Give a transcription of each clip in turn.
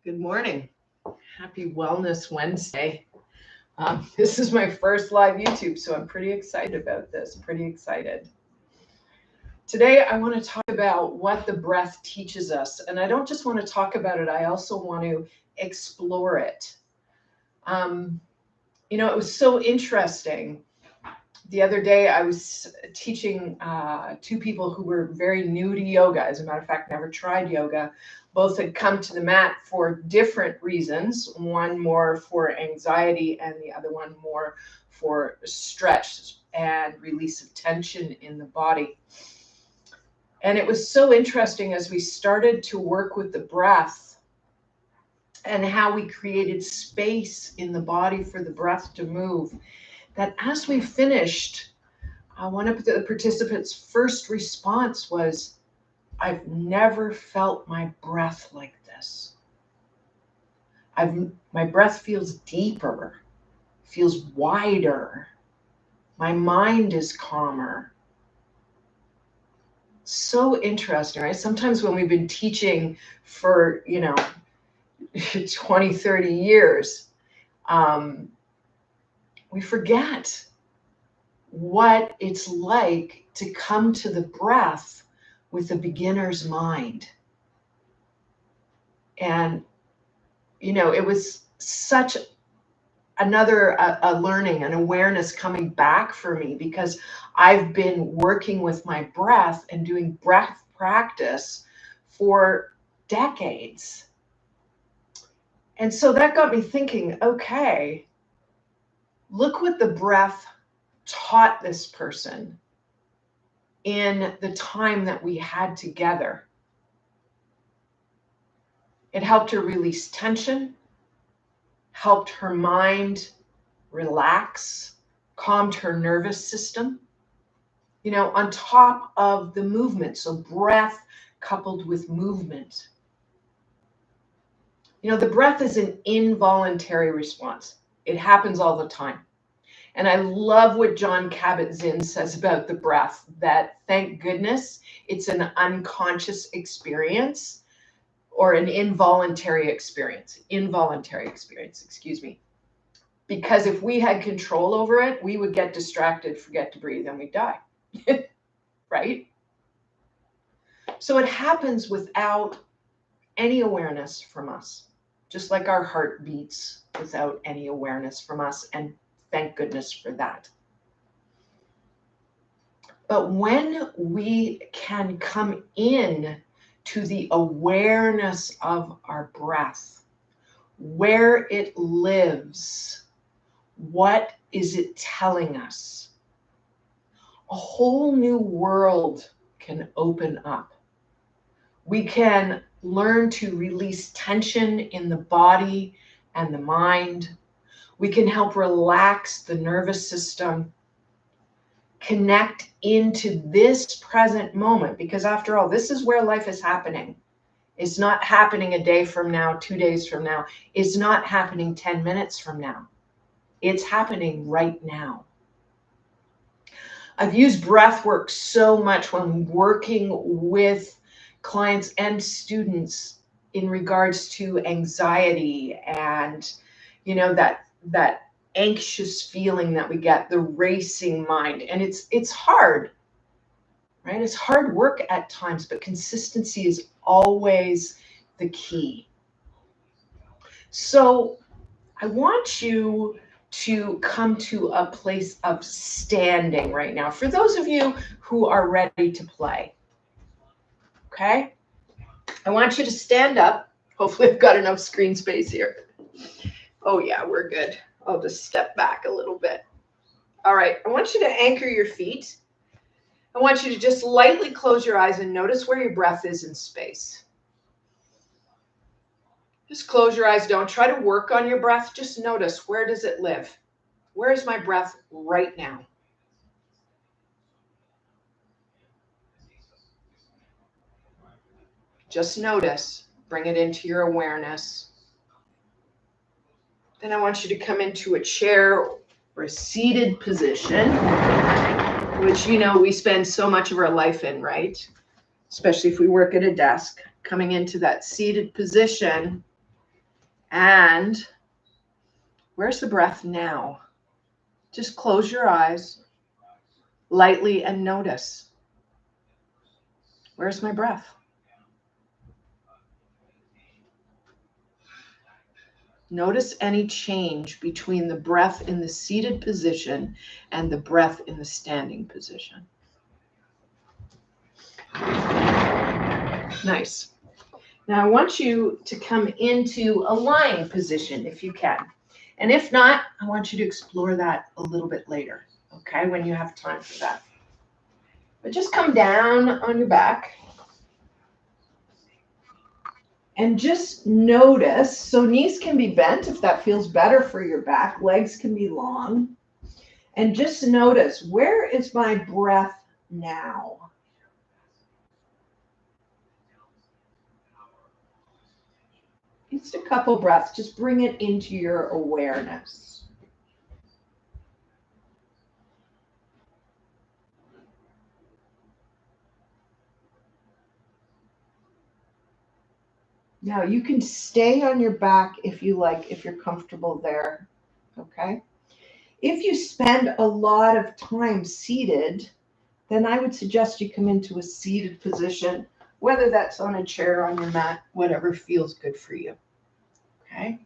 Good morning. Happy Wellness Wednesday. This is my first live YouTube, so I'm pretty excited about this. Pretty excited. Today, I want to talk about what the breath teaches us. And I don't just want to talk about it, I also want to explore it. It was so interesting. The other day, I was teaching two people who were very new to yoga. As a matter of fact, never tried yoga. Both had come to the mat for different reasons. One more for anxiety and the other one more for stretch and release of tension in the body. And it was so interesting as we started to work with the breath and how we created space in the body for the breath to move, that as we finished, one of the participants' first response was, "I've never felt my breath like this. My breath feels deeper, feels wider. My mind is calmer." So interesting, right? Sometimes when we've been teaching for, 20, 30 years, we forget what it's like to come to the breath with a beginner's mind. And, it was such another a learning, an awareness coming back for me, because I've been working with my breath and doing breath practice for decades. And so that got me thinking, okay, look what the breath taught this person in the time that we had together. It helped her release tension, helped her mind relax, calmed her nervous system, on top of the movement. So breath coupled with movement. The breath is an involuntary response. It happens all the time. And I love what Jon Kabat-Zinn says about the breath, that thank goodness it's an unconscious experience, or an involuntary experience, excuse me. Because if we had control over it, we would get distracted, forget to breathe, and we'd die, right? So it happens without any awareness from us, just like our heart beats without any awareness from us, and thank goodness for that. But when we can come in to the awareness of our breath, where it lives, what is it telling us? A whole new world can open up. We can learn to release tension in the body and the mind. We can help relax the nervous system, connect into this present moment, because after all, this is where life is happening. It's not happening a day from now, 2 days from now. It's not happening 10 minutes from now. It's happening right now. I've used breath work so much when working with clients and students in regards to anxiety and, that anxious feeling that we get, the racing mind. And it's hard, right? It's hard work at times, but consistency is always the key. So I want you to come to a place of standing right now, for those of you who are ready to play. Okay? I want you to stand up. Hopefully I've got enough screen space here. Oh yeah, we're good. I'll just step back a little bit. All right, I want you to anchor your feet. I want you to just lightly close your eyes and notice where your breath is in space. Just close your eyes. Don't try to work on your breath. Just notice, where does it live? Where is my breath right now? Just notice. Bring it into your awareness. Then I want you to come into a chair or a seated position, which, we spend so much of our life in, right? Especially if we work at a desk. Coming into that seated position, And where's the breath now? Just close your eyes lightly and notice. Where's my breath? Notice any change between the breath in the seated position and the breath in the standing position. Nice. Now I want you to come into a lying position if you can. And if not, I want you to explore that a little bit later, okay, when you have time for that. But just come down on your back and just notice. So knees can be bent if that feels better for your back. Legs can be long. And just notice, where is my breath now? Just a couple breaths. Just bring it into your awareness. Now you can stay on your back if you like, if you're comfortable there, okay? If you spend a lot of time seated, then I would suggest you come into a seated position, whether that's on a chair, on your mat, whatever feels good for you, okay?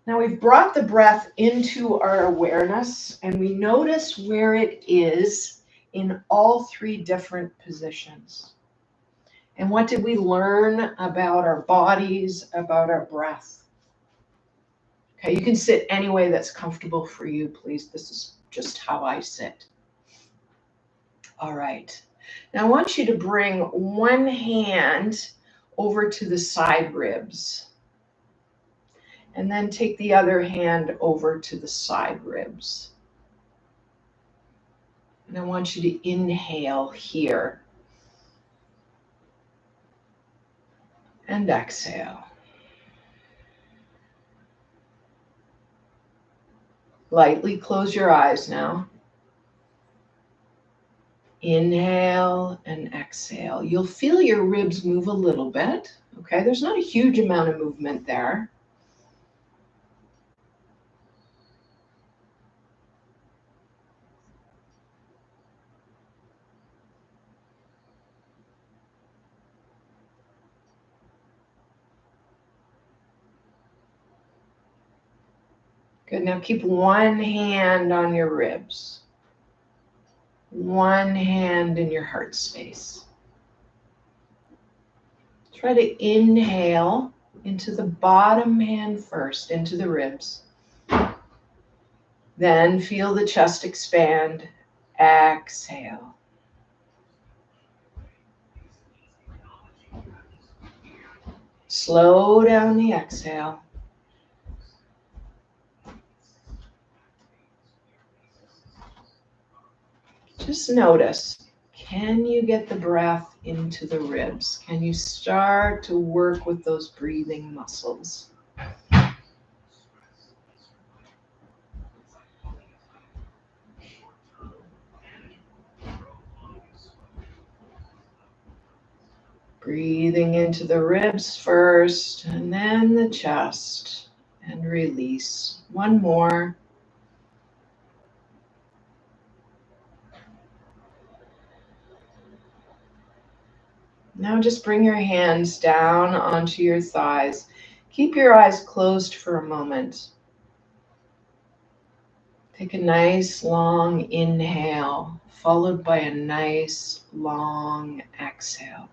Now we've brought the breath into our awareness and we notice where it is in all three different positions. And what did we learn about our bodies, about our breath? Okay, you can sit any way that's comfortable for you, please. This is just how I sit. All right. Now I want you to bring one hand over to the side ribs. And then take the other hand over to the side ribs. And I want you to inhale here. And exhale. Lightly close your eyes now. Inhale and exhale. You'll feel your ribs move a little bit. Okay, there's not a huge amount of movement there. Good, now keep one hand on your ribs. One hand in your heart space. Try to inhale into the bottom hand first, into the ribs. Then feel the chest expand. Exhale. Slow down the exhale. Just notice, can you get the breath into the ribs? Can you start to work with those breathing muscles? Breathing into the ribs first, and then the chest, and release. One more. Now just bring your hands down onto your thighs. Keep your eyes closed for a moment. Take a nice long inhale, followed by a nice long exhale.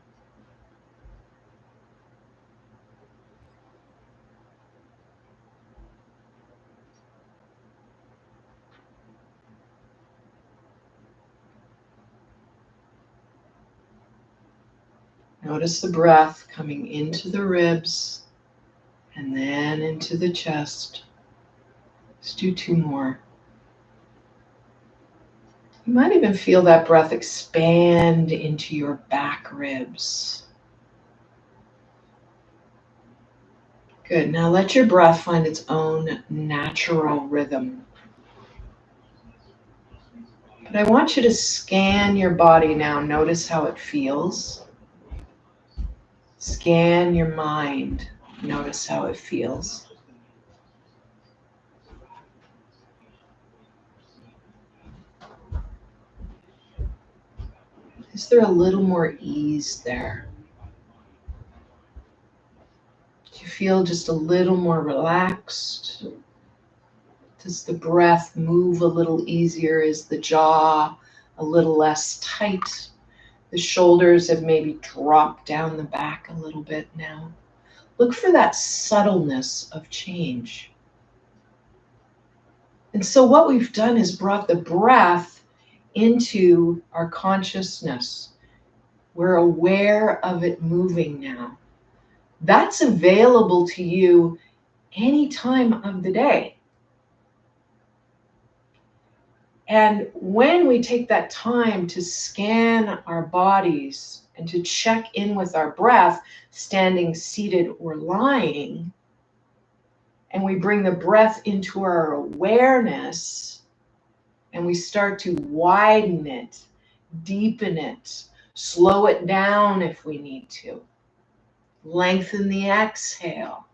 Notice the breath coming into the ribs and then into the chest. Let's do two more. You might even feel that breath expand into your back ribs. Good. Now let your breath find its own natural rhythm. But I want you to scan your body now. Notice how it feels. Scan your mind. Notice how it feels. Is there a little more ease there? Do you feel just a little more relaxed? Does the breath move a little easier? Is the jaw a little less tight? The shoulders have maybe dropped down the back a little bit now. Look for that subtleness of change. And so what we've done is brought the breath into our consciousness. We're aware of it moving now. That's available to you any time of the day. And when we take that time to scan our bodies and to check in with our breath, standing, seated, or lying, and we bring the breath into our awareness, and we start to widen it, deepen it, slow it down if we need to, lengthen the exhale.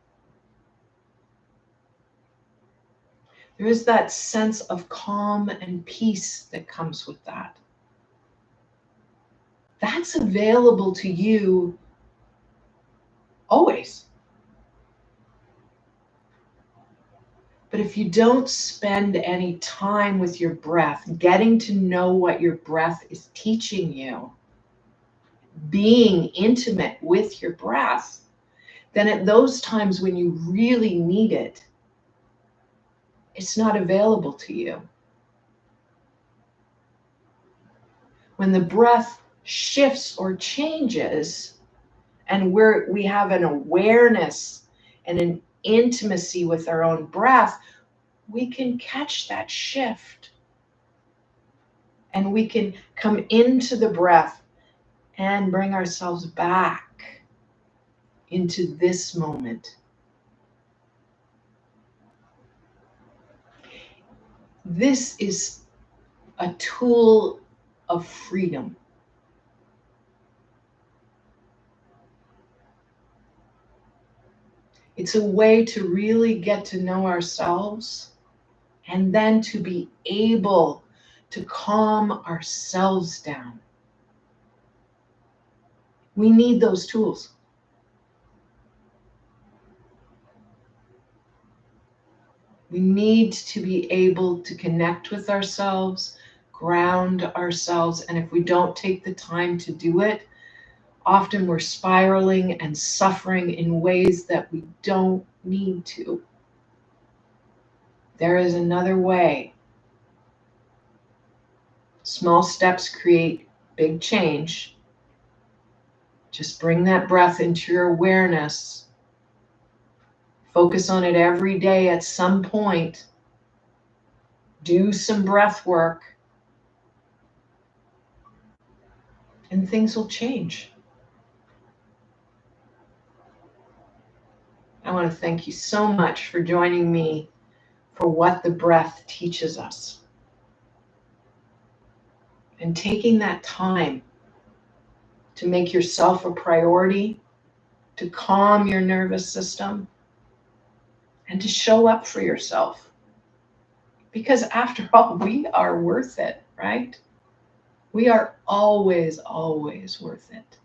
There is that sense of calm and peace that comes with that. That's available to you always. But if you don't spend any time with your breath, getting to know what your breath is teaching you, being intimate with your breath, then at those times when you really need it, it's not available to you. When the breath shifts or changes, and we have an awareness and an intimacy with our own breath, we can catch that shift. And we can come into the breath and bring ourselves back into this moment. This is a tool of freedom. It's a way to really get to know ourselves and then to be able to calm ourselves down. We need those tools. We need to be able to connect with ourselves, ground ourselves, and if we don't take the time to do it, often we're spiraling and suffering in ways that we don't need to. There is another way. Small steps create big change. Just bring that breath into your awareness. Focus on it every day at some point. Do some breath work. And things will change. I want to thank you so much for joining me for what the breath teaches us. And taking that time to make yourself a priority, to calm your nervous system, and to show up for yourself. Because after all, we are worth it, right? We are always, always worth it.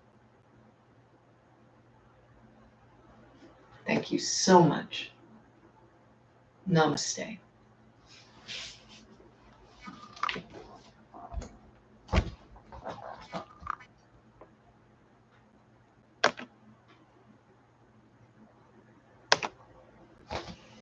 Thank you so much. Namaste.